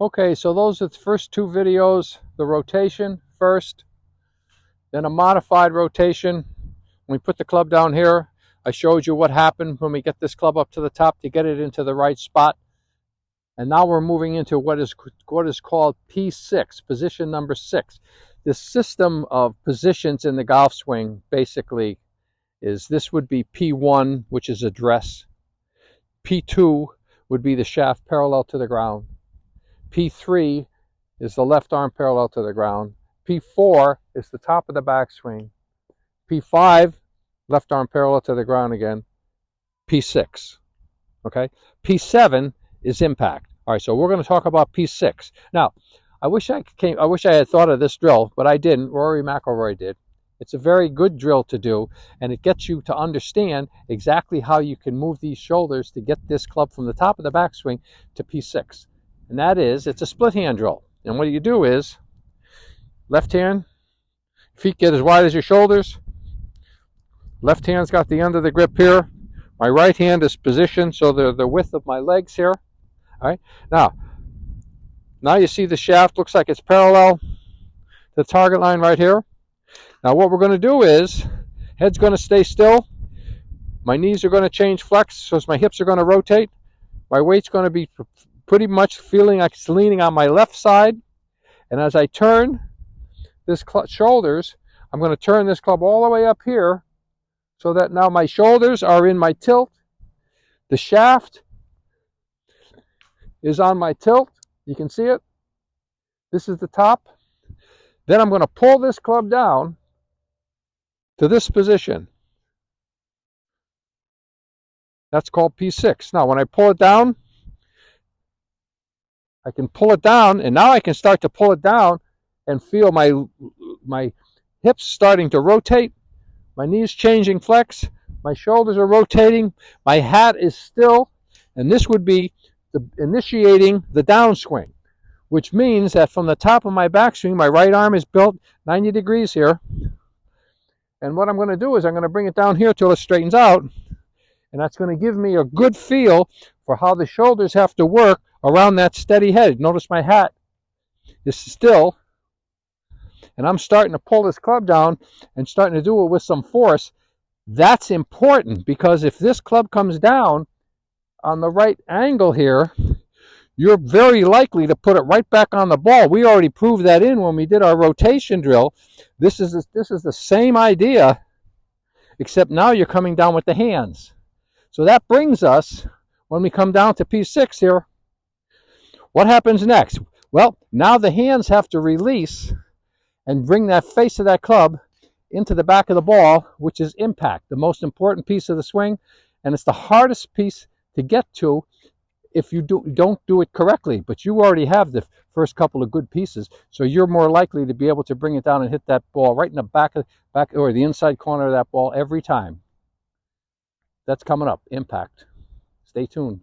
Okay, so those are the first two videos, the rotation first, then a modified rotation. When we put the club down here, I showed you what happened when we get this club up to the top to get it into the right spot. And now we're moving into what is called P6, position number 6. This system of positions in the golf swing basically is, this would be P1, which is address. P2 would be the shaft parallel to the ground. P3 is the left arm parallel to the ground. P4 is the top of the backswing. P5, left arm parallel to the ground again. P6, okay? P7 is impact. All right, so we're going to talk about P6. Now, I wish I had thought of this drill, but I didn't. Rory McIlroy did. It's a very good drill to do, and it gets you to understand exactly how you can move these shoulders to get this club from the top of the backswing to P6. And that is, it's a split hand drill. And what you do is, left hand, feet get as wide as your shoulders. Left hand's got the end of the grip here. My right hand is positioned so they're the width of my legs here. All right. Now you see the shaft looks like it's parallel to the target line right here. Now what we're going to do is, head's going to stay still. My knees are going to change flex, so my hips are going to rotate. My weight's going to be pretty much feeling like it's leaning on my left side. And as I turn this shoulders, I'm going to turn this club all the way up here so that now my shoulders are in my tilt. The shaft is on my tilt. You can see it. This is the top. Then I'm going to pull this club down to this position. That's called P6. Now, when I pull it down, I can pull it down, and now I can start to pull it down and feel my hips starting to rotate, my knees changing flex, my shoulders are rotating, my hat is still, and this would be initiating the downswing, which means that from the top of my backswing, my right arm is built 90 degrees here. And what I'm going to do is I'm going to bring it down here till it straightens out, and that's going to give me a good feel for how the shoulders have to work around that steady head. Notice my hat is still, and I'm starting to pull this club down and starting to do it with some force. That's important, because if this club comes down on the right angle here, you're very likely to put it right back on the ball. We already proved that when we did our rotation drill. This is the same idea, except now you're coming down with the hands. So that brings us, when we come down to P6 here, what happens next? Well, now the hands have to release and bring that face of that club into the back of the ball, which is impact, the most important piece of the swing, and it's the hardest piece to get to if you don't do it correctly. But you already have the first couple of good pieces, so you're more likely to be able to bring it down and hit that ball right in the back or the inside corner of that ball every time. That's coming up, impact. Stay tuned.